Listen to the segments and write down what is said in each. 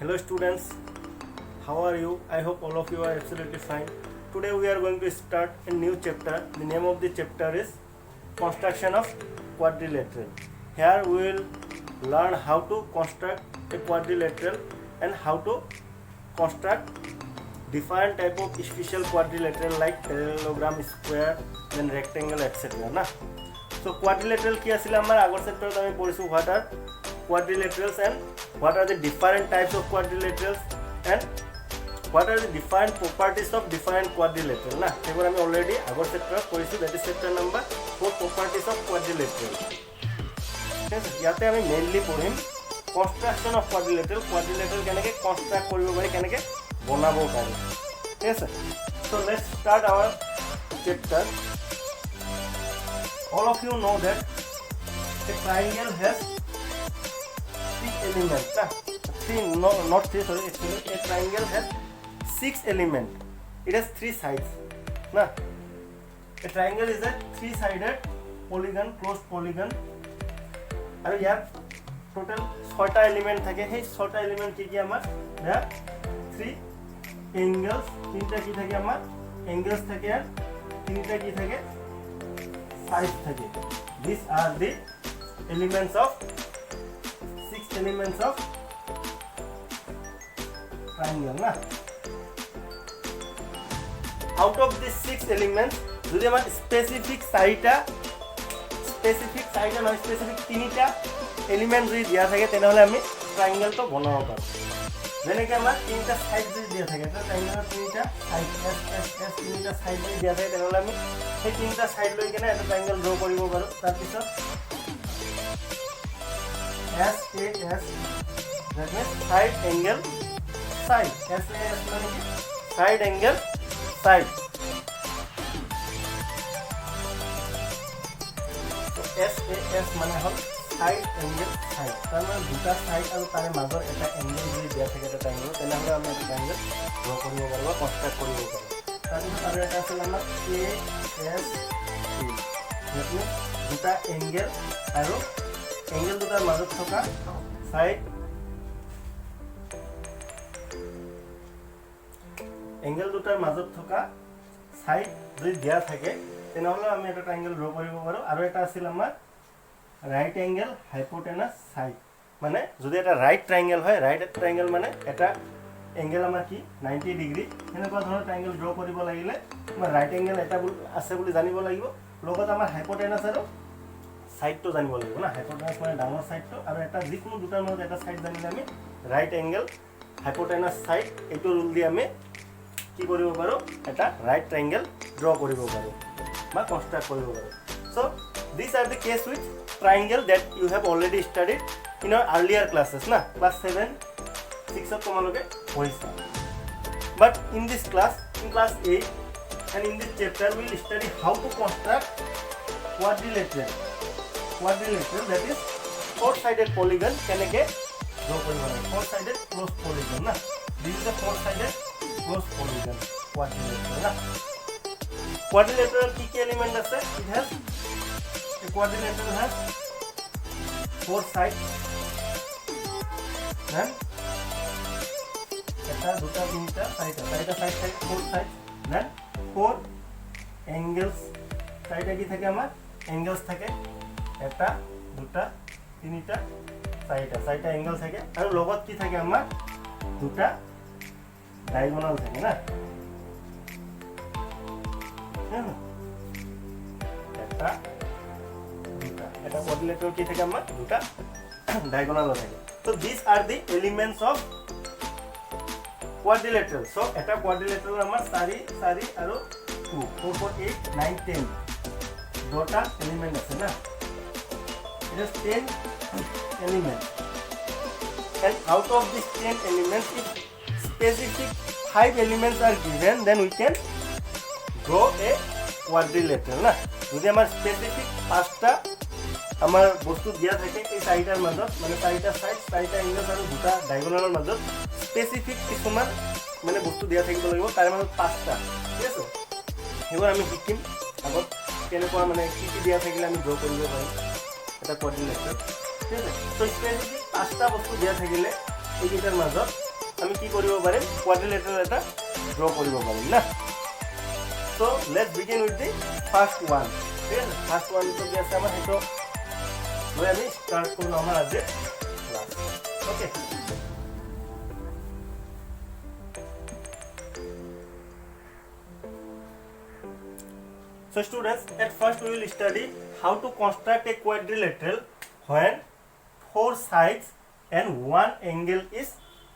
Hello students, how are you? I hope all of you are absolutely fine. Today we are going to start a new chapter. The name of the chapter is Construction of Quadrilateral. Here we will learn how to construct a quadrilateral and how to construct different type of special quadrilateral like parallelogram, square, then rectangle, etc. Na? So quadrilateral কি আছিল আমাৰ আগৰ চেপ্টাৰত আমি পঢ়িছো what are quadrilaterals and what are the different types of quadrilaterals and what are the different properties of different quadrilateral না এবাৰ আমি already আগৰ চেপ্টাৰত পঢ়িছো that is chapter number 4 properties of quadrilateral ইয়াতে আমি মেইনলি পঢ়িম construction of quadrilateral কেনেকৈ কনস্ট্ৰাক্ট কৰিব পাৰি কেনেকৈ বনাব পাৰি ঠিক আছে so let's start our chapter. All of you know that a triangle has six elements. A triangle has 6 elements. It has 3 sides. A triangle is a 3-sided polygon, closed polygon. And here total 6টা element থাকে সেই 6টা element কি কি আমাৰ there 3 angles 3টা কি থাকে আমাৰ angles থাকে আর 3টা কি থাকে sides থাকে. These are the elements of 6 elements of triangle না out of these 6 elements যদি আমাৰ specific 4টা নহয় specific 3টা element যদি দিয়া থাকে তেনেহলে আমি triangle তো বনাব পাৰো যেনেকৈ আমাৰ 3টা সাইড যদি দিয়া থাকে তো triangle 3টা সাইড s 3টা সাইড যদি দিয়া থাকে তেনেহলে আমি সেই 3টা সাইড লৈ কেনে এটা triangle ড্ৰ কৰিব পাৰো তাৰ পিছত s that means side angle side s মানে কি side angle side তো s মানে হল side angle side তাৰ মানে দুটা সাইড আৰু তাৰে মাজৰ এটা এংগল যদি দিয়া থাকে এটা triangle তেনেহলে আমি এটা triangle ড্ৰ কৰিব পাৰো কনস্ট্ৰাক্ট কৰিব পাৰো তাৰপিছত আৰু এটা আছে আমাৰ AS যেনে দুটা এংগল আৰু এংগল দুটাৰ মাজত থকা সাইড এংগল দুটাৰ মাজত থকা সাইড যদি দিয়া থাকে তেনেহলে আমি এটা ট্ৰায়াঙ্গেল ড্ৰ কৰিব পাৰো আৰু এটা আছিল আমাৰ ৰাইট অ্যাঙ্গেল হাইপোটেনাস সাইড মানে যদি এটা ৰাইট ট্ৰায়াঙ্গেল হয় ৰাইট ট্ৰায়াঙ্গেল মানে এটা অ্যাঙ্গেল আমাৰ কি 90 ডিগ্ৰী এনেকুৱা ধৰণৰ ট্ৰায়াঙ্গেল ড্ৰ কৰিব লাগিলে আমাৰ ৰাইট অ্যাঙ্গেল এটা আছে বুলি জানিব লাগিব লগত আমাৰ হাইপোটেনাস আৰু সাইডটো জানিব লাগিব না হাইপোটেনাস মানে ডাঙৰ সাইডটো আৰু এটা যিকোনো দুটাৰ মাজত এটা সাইড জানিলে আমি ৰাইট অ্যাঙ্গেল হাইপোটেনাস সাইড এইটো ৰুল দি আমি কি কৰিব পাৰো এটা ৰাইট ট্ৰায়াঙ্গেল ড্ৰ কৰিব পাৰো বা কনস্ট্ৰাক্ট কৰিব পাৰো so these are the case with triangle that you have already studied in our earlier classes na class 7 6 of tomaloke hoisa but in this class in class 8 and in this chapter we will study how to construct quadrilateral that is four-sided polygon keneke draw koribo four-sided closed polygon na this is a four-sided closed polygon quadrilateral na quadrilateral ki element ase it has a quadrilateral has 4 sides then eta duta tinta side থাকে 4 sides then 4 angles side কি থাকে আমার angles থাকে এটা দুটা তিনটা সাইডটা angle থাকে আৰু লগত কি থাকে আমাৰ দুটা ডায়াগোনাল থাকে না এটা quadrilateral কি থাকে আমাৰ দুটা diagonal থাকে so these are the elements of quadrilateral so এটা quadrilateral আমাৰ 4 আৰু 2 4 4 8 9 10 দুটা এলিমেন্ট আছে না it is 10 elements and out of these 10 elements if specific 5 elements are given then we can draw a quadrilateral না যদি আমাৰ স্পেসিফিক 5টা আমাৰ বস্তু দিয়া থাকে এই চাৰিটাৰ মাজত মানে চাৰিটা সাইড চাৰিটা এংগল আৰু দুটা ডায়াগোনালৰ মাজত স্পেসিফিক কিছুমান মানে বস্তু দিয়া থাকিব লাগিব তাৰ মাজত 5টা ঠিক আছে হেবোৰ আমি শিকিম আগত কেনেকুৱা মানে কি কি দিয়া থাকিলে আমি ড্ৰ কৰিব পাৰিম এটা কোঅৰ্ডিনেটৰ ঠিক আছে তো স্পেসিফিক 5টা বস্তু দিয়া থাকিলে এইকেইটাৰ মাজত আমি কি কৰিব পাৰিম কোৱাড্ৰিলেটাৰেল এটা ড্ৰ কৰিব পাৰিম না so let's begin with the first one ঠিক আছে ফাৰ্স্ট ওয়ানটো কি আছে আমাৰ সেইটো লৈ আমি স্টাৰ্ট কৰিম আমাৰ আজি class okay So students, at first we will study how to construct a quadrilateral when 4 sides and 1 angle is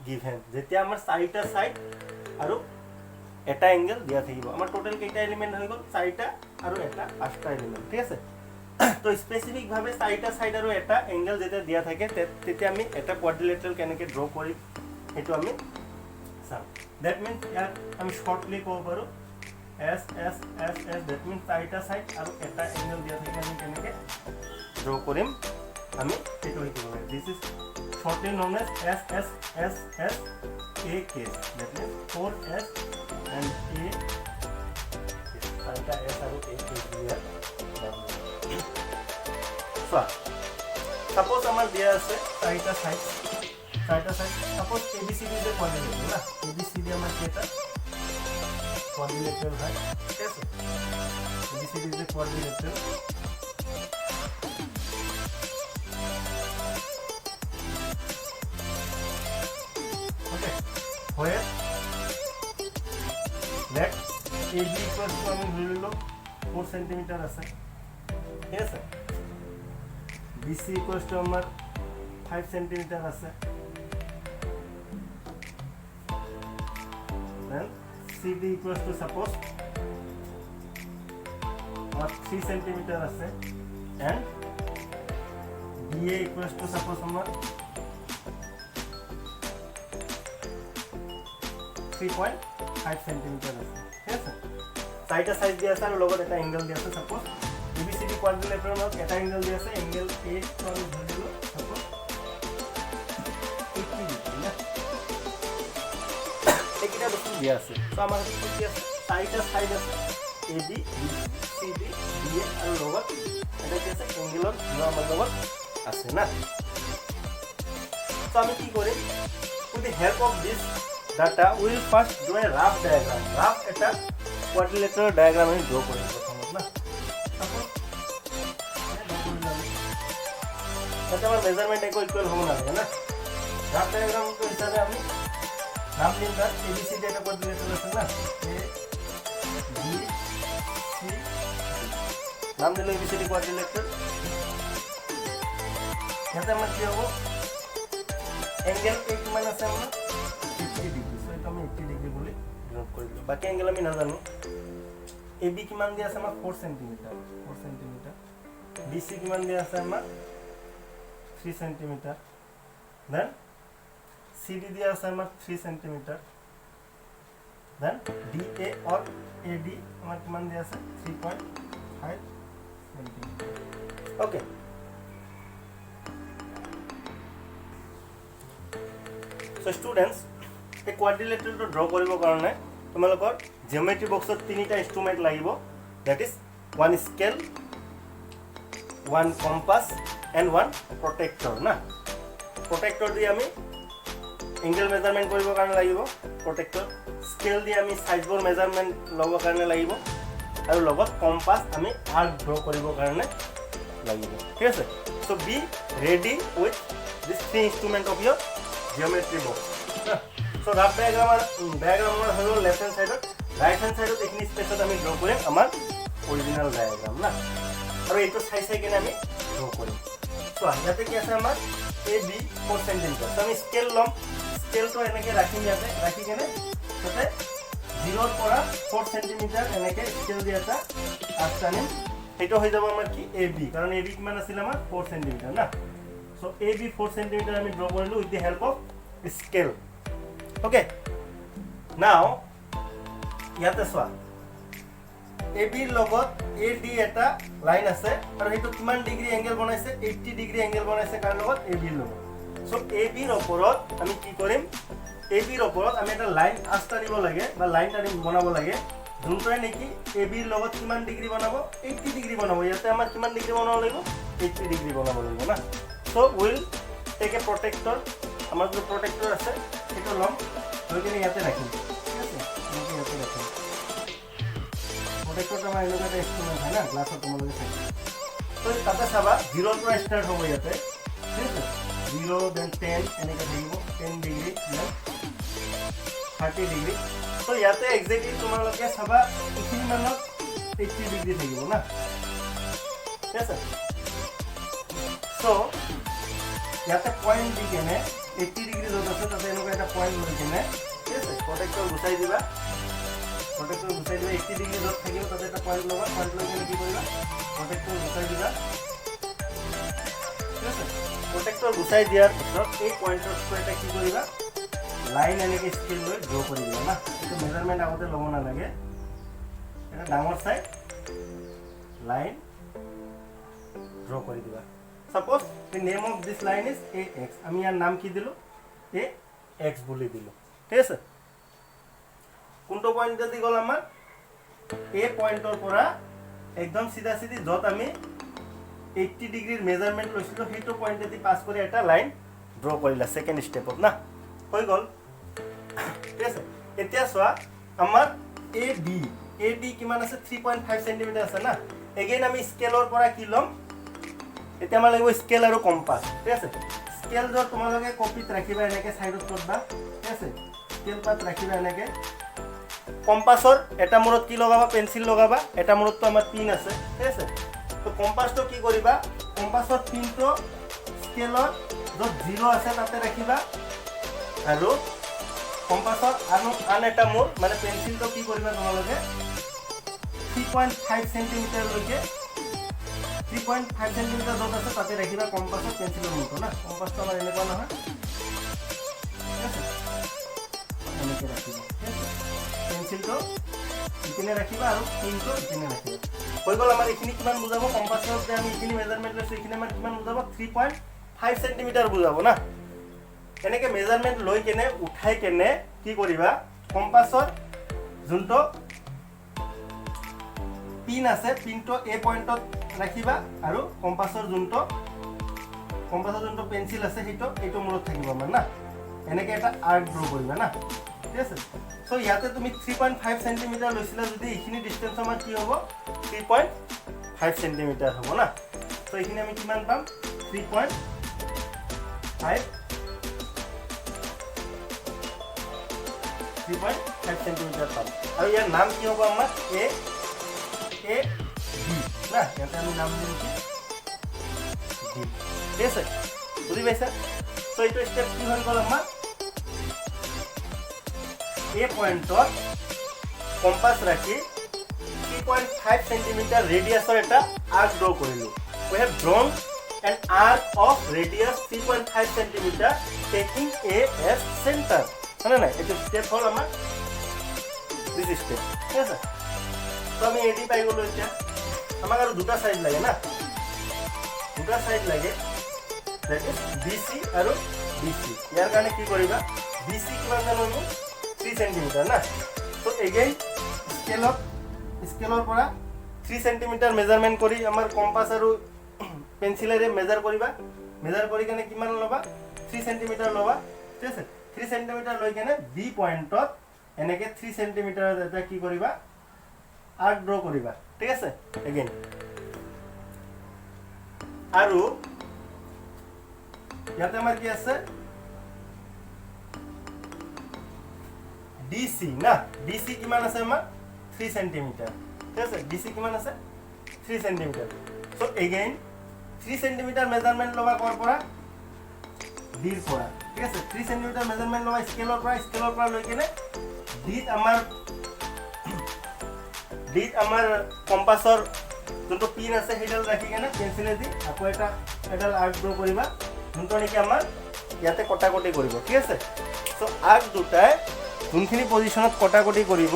given. যেতিয়া আমাৰ 4টা সাইড আৰু এটা এঙ্গেল দিয়া থাকিব আমাৰ টোটাল কেইটা এলিমেন্ট হৈ গল 4টা আৰু এটা 5টা এলিমেন্ট ঠিক আছে তো স্পেসিফিক ভাবে 4টা সাইড আৰু এটা এঙ্গেল যেতিয়া দিয়া থাকে তেতিয়া আমি এটা কোয়াড্ৰিলেটাৰাল কেনেকৈ ড্ৰ কৰিম সেইটো আমি চাম দ্যাট মিন্স ইয়াত আমি শৰ্টলি ক'ব পাৰো S S S S that means 4টা সাইড আৰু এটা এঙ্গেল দিয়া থাকে আমি কেনেকৈ ড্ৰ কৰিম আমি এটো লিখিব লাগে this is shortly known as S S S S A case that means 4S and A साइटा S আৰু A case দিয়া so suppose আমাৰ দিয়া আছে 4টা সাইড suppose ABCD যে কোয়াড্ৰিলেটাৰাল না ABCD আমাৰ কেটা quadrilateral है कैसे ABCD is a quadrilateral okay where let AB equals to আমি ধৰি ললো 4 cm আছে ঠিক আছে BC equals to আমাৰ 5 cm আছে then CD equals to suppose 3 cm আছে and DA equals to suppose আমার 3.5 cm আছে ঠিক আছে সাইডটা সাইজ দিয়া আছে আৰু লগত এটা এঙ্গেল দিয়া আছে suppose ABCD কোয়াড্ৰিলেটাৰাল লগত এটা এঙ্গেল দিয়া আছে এঙ্গেল A টো আমি ধৰি ললো suppose 80 ডিগ্ৰী না এটা বস্তু দিয়া আছে তো আমাৰ কি আছে 4টা সাইড আছে AB CD DA আৰু লগত এটা কি আছে এঙ্গেলৰ নৰমাল লগত আছে না তো আমি কি কৰিম with the help of this data we will first do a rough diagram rough এটা quadrilateral diagram আমি draw কৰিম প্ৰথমত না তাতে আমাৰ মেজারমেন্ট ইকুয়াল হ'ব নালাগে না rough diagram তো হিচাপে আমি नाम लिख दर ABCD का quadrilateral আছে না ABC নাম দিলে ABCD quadrilateral ইয়াতে আমাৰ কি হ'ব এঙ্গেল A কিমান আছে আমাৰ 80 ডিগ্ৰী সো এটা আমি 80 ডিগ্ৰী বুলি নোট কৰি দিলো বাকি এঙ্গেল আমি নাজানো AB কিমান দিয়া আছে আমাৰ 4 cm BC কিমান দিয়া আছে আমাৰ 3 cm দেন CD दिया আছে আমার 3 cm then DA और AD আমার কিমান দিয়া আছে 3.5 cm ওকে সো স্টুডেন্টস এই কোয়াড্রিলেটারাল টো ড্ৰ কৰিব কাৰণে তোমালোকৰ জিওমেট্ৰি বক্সত তিনিটা ইনস্ট্ৰুমেন্ট লাগিব that is one scale one compass and one protractor না প্ৰটেক্টৰ দি আমি एंगल मेजरमेंट কৰিবৰ কাৰণে লাগিব প্ৰটেক্টৰ স্কেল দি আমি সাইজবোৰ মেজাৰমেন্ট ল'বৰ কাৰণে লাগিব আৰু লগত কম্পাস আমি আৰ্ক ড্ৰ কৰিবৰ কাৰণে লাগিব ঠিক আছে so be ready with this three instrument of your geometry box so rough ডায়াগ্ৰামৰ হলো লেফট হ্যান্ড সাইডত ৰাইট হ্যান্ড সাইডত এইখিনি স্পেসত আমি ড্ৰ কৰিম আমাৰ অৰিজিনাল ডায়াগ্ৰাম না আৰু এইটো চাই কিনে আমি ড্ৰ কৰিম সো ইয়াতে কি আছে আমাৰ AB 4 cm সো আমি স্কেল লম স্কেল তো এনেকে রাখিম ইয়াতে রাখি কেনে তাতে 0 ৰ পৰা 4 cm এনেকে স্কেল দি এটা আস্তা নিম সেইটো হৈ যাব আমাৰ কি AB কাৰণ AB কিমান আছিল আমাৰ 4 cm না সো AB 4 cm আমি ড্ৰ কৰিলো with the help of scale okay নাও ইয়াতে সোয়া AB ৰ লগত AD এটা লাইন আছে আৰু হেতু কিমান ডিগ্ৰী এঙ্গেল বনাইছে 80 ডিগ্ৰী এঙ্গেল বনাইছে কাৰ লগত AB ৰ লগত সো AB ৰ ওপৰত আমি কি কৰিম AB ৰ ওপৰত আমি এটা লাইন আস্তা দিব লাগে বা লাইন টানি বনাব লাগে যোনটোৱে নেকি AB ৰ লগত কিমান ডিগ্ৰী বনাব 80 ডিগ্ৰী বনাব ইয়াতে আমাৰ কিমান ডিগ্ৰী বনাব লাগিব 80 ডিগ্ৰী বনাব লাগিব না so will take a protector আমাৰ যে প্ৰটেক্টৰ আছে সেইটো ল'ম, লৈ কিনে ইয়াতে ৰাখিম, ঠিক আছে, এনেকৈ ইয়াতে ৰাখিম। প্ৰটেক্টৰটো আমাৰ এনেকুৱা এটা ইনষ্ট্ৰুমেণ্ট হয় না, গ্লাছত তোমালোকে থাকে। তো তাতে চাবা 0ৰ পৰা ষ্টাৰ্ট হ'ব ইয়াতে, ঠিক আছে, 0 দেন 10 এনেকৈ থাকিব, 10 ডিগ্ৰী দেন 30 ডিগ্ৰী। তো ইয়াতে একজেক্টলি তোমালোকে চাবা এইখিনি মানত 80 ডিগ্ৰী থাকিব না, ঠিক আছে। চ' ইয়াতে পইণ্ট দি কেনে 80 ডিগ্ৰী য'ত আছে তাতে এনেকুৱা এটা পইণ্ট লৈ কেনে, ঠিক আছে, প্ৰটেক্টৰ গুচাই দিবা, 80 ডিগ্ৰী য'ত থাকিব তাতে এটা পইণ্ট ল'বা, পইণ্ট লৈ কেনে কি কৰিবা, প্ৰটেক্টৰ গুচাই দিবা, ঠিক আছে। প্ৰটেক্টৰ গুচাই দিয়াৰ পিছত এই পইণ্টৰ থ্ৰু এটা কি কৰিবা, লাইন এনেকৈ স্কেল লৈ ড্ৰ কৰি দিবা না। এইটো মেজাৰমেণ্ট আগতে ল'ব নালাগে, এটা ডাঙৰ চাই লাইন ড্ৰ কৰি দিবা। Suppose the name of this line is ax, আমি ইয়াৰ নাম কি দিলোঁ, ax বুলি দিলোঁ, ঠিক আছে। কোনটো পইণ্ট দি গ'ল আমাৰ, এই পইণ্টৰ পৰা একদম চিধা চিধি য'ত আমি 80 ডিগ্ৰীৰ মেজাৰমেণ্ট লৈছিলোঁ সেইটো পইণ্টেদি পাছ কৰি এটা লাইন ড্ৰ কৰিলা ছেকেণ্ড ষ্টেপত না, হৈ গ'ল, ঠিক আছে। এতিয়া চোৱা আমাৰ এ ডি কিমান আছে, 3.5 চেণ্টিমিটাৰ আছে না। এগেইন আমি স্কেলৰ পৰা কি ল'ম, এতিয়া আমাৰ লাগিব স্কেল আৰু কম্পাছ, ঠিক আছে। স্কেল য'ত তোমালোকে কপিত ৰাখিবা এনেকৈ চাইডত কৰবা, ঠিক আছে, স্কেল পাত ৰাখিবা এনেকৈ। কম্পাছৰ এটা মূৰত কি লগাবা, পেঞ্চিল লগাবা, এটা মূৰততো আমাৰ পিন আছে, ঠিক আছে। তো কম্পাছটো কি কৰিবা, কম্পাছৰ পিনটো স্কেলৰ য'ত 0 আছে তাতে ৰাখিবা, আৰু কম্পাছৰ আন এটা মূৰ মানে পেঞ্চিলটো কি কৰিবা তোমালোকে 3.5 চেণ্টিমিটাৰলৈকে, 3.5 চেণ্টিমিটাৰ য'ত আছে তাতে ৰাখিবা কম্পাছৰ পেঞ্চিলৰ মূৰটো না। কম্পাছটো আমাৰ এনেকুৱা নহয়, ঠিক আছে, এনেকৈ ৰাখিবা, ঠিক আছে। পেঞ্চিলটো ইপিনে ৰাখিবা আৰু পিনটো ইপিনে ৰাখিবা, হৈ গ'ল। আমাৰ এইখিনি কিমান বুজাব, কম্পাছৰ যে আমি এইখিনি মেজাৰমেণ্ট লৈছোঁ এইখিনি আমাৰ কিমান বুজাব, 3.5 চেণ্টিমিটাৰ বুজাব না। এনেকৈ মেজাৰমেণ্ট লৈ কেনে উঠাই কেনে কি কৰিবা, কম্পাছৰ যোনটো পিন আছে পিনটো এই পইণ্টত ৰাখিবা, আৰু কম্পাছৰ যোনটো পেঞ্চিল আছে এইটো মূৰত থাকিব আমাৰ না। এনেকৈ এটা আৰ্ক ড্ৰ কৰিবা না, ঠিক আছে। চ' ইয়াতে তুমি 3.5 চেণ্টিমিটাৰ লৈছিলা যদি এইখিনি ডিষ্টেঞ্চ আমাৰ কি হ'ব, 3.5 চেণ্টিমিটাৰ হ'ব না। চ' এইখিনি আমি কিমান পাম, 3.5 চেণ্টিমিটাৰ পাম। আৰু ইয়াৰ নাম কি হ'ব আমাৰ এ ডি না, ইয়াতে আমি নাম দিম কি ডি, ঠিক আছে, বুজি পাইছা। চ' এইটো ষ্টেপ কি হৈ গ'ল আমাৰ, এই পইণ্টত কম্পাছ ৰাখি 3.5 চেণ্টিমিটাৰ ৰেডিয়াছৰ এটা আৰ্ক ড্ৰ কৰিলোঁ। We have drawn an arc of radius 3.5 centimeter taking A as center. হয় নাই, এইটো ষ্টেপ হ'ল আমাৰ দিছ ষ্টেপ, ঠিক আছে। তো আমি এডি পাই গ'লোঁ। এতিয়া আমাক আৰু দুটা চাইড লাগে না, দুটা চাইড লাগে, দ্যাট ইজ বি চি আৰু বি চি। ইয়াৰ কাৰণে কি কৰিবা, বি চি কিমান জানো আমি 3 চেণ্টিমিটাৰ না। তো এগেইন স্কেলৰ পৰা 3 চেণ্টিমিটাৰ মেজাৰমেণ্ট কৰি আমাৰ কম্পাছ আৰু পেঞ্চিলেৰে মেজাৰ কৰিবা, মেজাৰ কৰি কেনে কিমান ল'বা, 3 চেণ্টিমিটাৰ ল'বা, ঠিক আছে। 3 চেণ্টিমিটাৰ লৈ কেনে বি পইণ্টত এনেকৈ 3 চেণ্টিমিটাৰ এটা কি কৰিবা, আৰ্ক ড্ৰ কৰিবা, ঠিক আছে। এগেইন আৰু ইয়াতে আমাৰ কি আছে, ডি চি না, ডি চি কিমান আছে আমাৰ 3 চেণ্টিমিটাৰ, ঠিক আছে। ডি চি কিমান আছে 3 চেণ্টিমিটাৰ। চ' এগেইন 3 চেণ্টিমিটাৰ মেজাৰমেণ্ট ল'বা ক'ৰ পৰা, ডিৰ পৰা, ঠিক আছে। 3 চেণ্টিমিটাৰ মেজাৰমেণ্ট ল'বা স্কেলৰ পৰা লৈ কেনে ডিত আমাৰ কম্পাছৰ যোনটো পিন আছে সেইডাল ৰাখি কেনে পেঞ্চিলেদি আকৌ এডাল আৰ্ক ড্ৰ কৰিবা, যোনটো নেকি আমাৰ ইয়াতে কটাকটি কৰিব, ঠিক আছে। চ' আৰ্ক দুটাই যোনখিনি পজিশ্যনত কটাকটি কৰিব,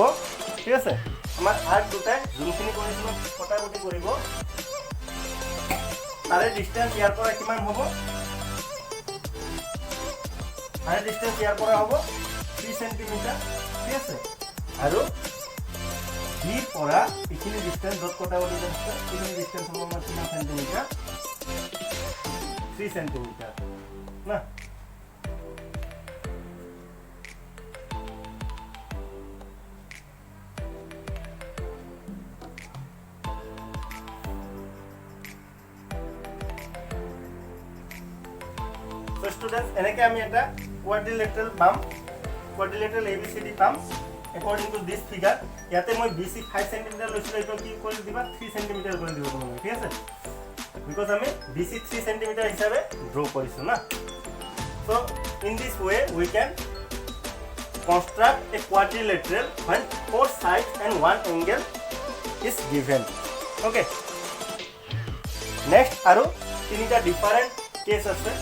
ঠিক আছে, আমাৰ আৰ্ক দুটাই যোনখিনি পজিশ্যনত কটাকটি কৰিব তাৰে ডিষ্টেঞ্চ ইয়াৰ পৰা কিমান হ'ব, তাৰে ডিষ্টেঞ্চ ইয়াৰ পৰা হ'ব 3 চেণ্টিমিটাৰ, ঠিক আছে। আৰু ডিৰ পৰা এইখিনি ডিষ্টেঞ্চ য'ত কটাকটি কৰিছে এইখিনি ডিষ্টেঞ্চ হ'ব আমাৰ কিমান চেণ্টিমিটাৰ, 3 চেণ্টিমিটাৰ না। So students, এনেকে আমি এটা quadrilateral পাম, quadrilateral ABCD পাম according to this figure. ইয়াতে মই BC 5 cm লৈছিলো, এটা কি কৰি দিবা 3 cm কৰি দিব তোমালোকে, ঠিক আছে? Because আমি BC 3 cm হিসাবে ড্ৰ কৰিছো না। So in this way we can construct a quadrilateral when 4 sides and 1 angle is given. Okay. Next আৰু তিনিটা ডিফাৰেন্ট কেস আছে,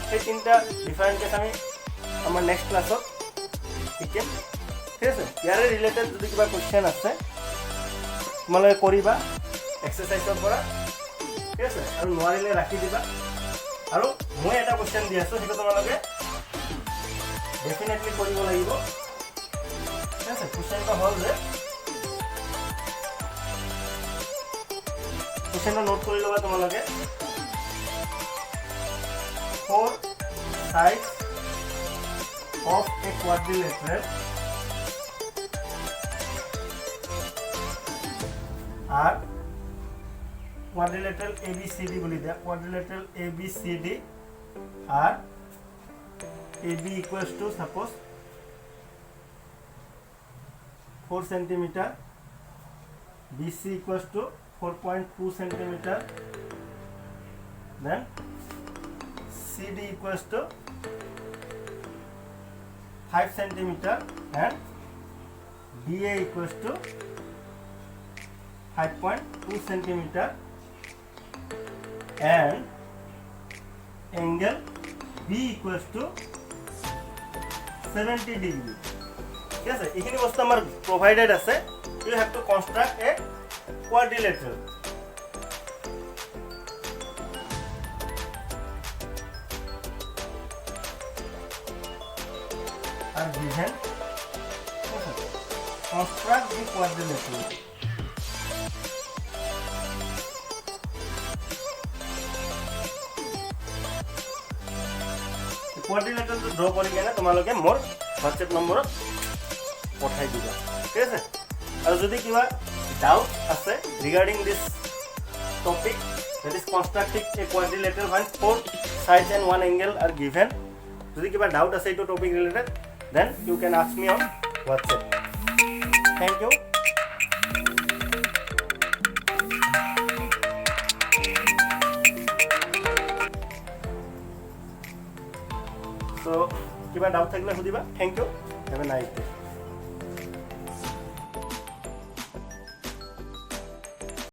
সেই তিনিটা ডিফাৰেন্ট কেস আমি আমাৰ নেক্সট ক্লাছত শিকিম, ঠিক আছে? ইয়াৰে ৰিলেটেড যদি কিবা কোৱেশ্চন আছে তোমালোকে কৰিবা এক্সাৰসাইজৰ পৰা, ঠিক আছে? আৰু নোৱাৰিলে ৰাখি দিবা। আৰু মই এটা কোৱেশ্চন দি আছো, সেইটো তোমালোকে ডেফিনেটলি কৰিব লাগিব, ঠিক আছে? কোৱেশ্চনটো হ'ল যে কোৱেশ্চনটো নোট কৰি ল'বা তোমালোকে। 4 sides of a quadrilateral are quadrilateral ABCD बोली दिया, quadrilateral ABCD are AB equals to suppose 4 centimeter, BC equals to 4.2 centimeter, then CD equals to 5 centimeter and DA equals to 5.2 centimeter and angle B equals to 70 degree. Yes, এইখিনি বস্তু আমাৰ provided আছে. You have to construct a quadrilateral. Are given. Construct the quadrilateral. quadrilateral to draw কৰি কেনে তোমালোকে মোৰ WhatsApp নম্বৰত পঠাই দিবা, ঠিক আছে? আৰু যদি কিবা ডাউট আছে regarding this topic, that is constructing a quadrilateral when 4 sides and 1 angle are given, যদি কিবা ডাউট আছে এইটো topic related, then you can ask me on WhatsApp. Thank you. So, কিবা ডাউট থাকিলে সুধিবা। Thank you. Have a nice day.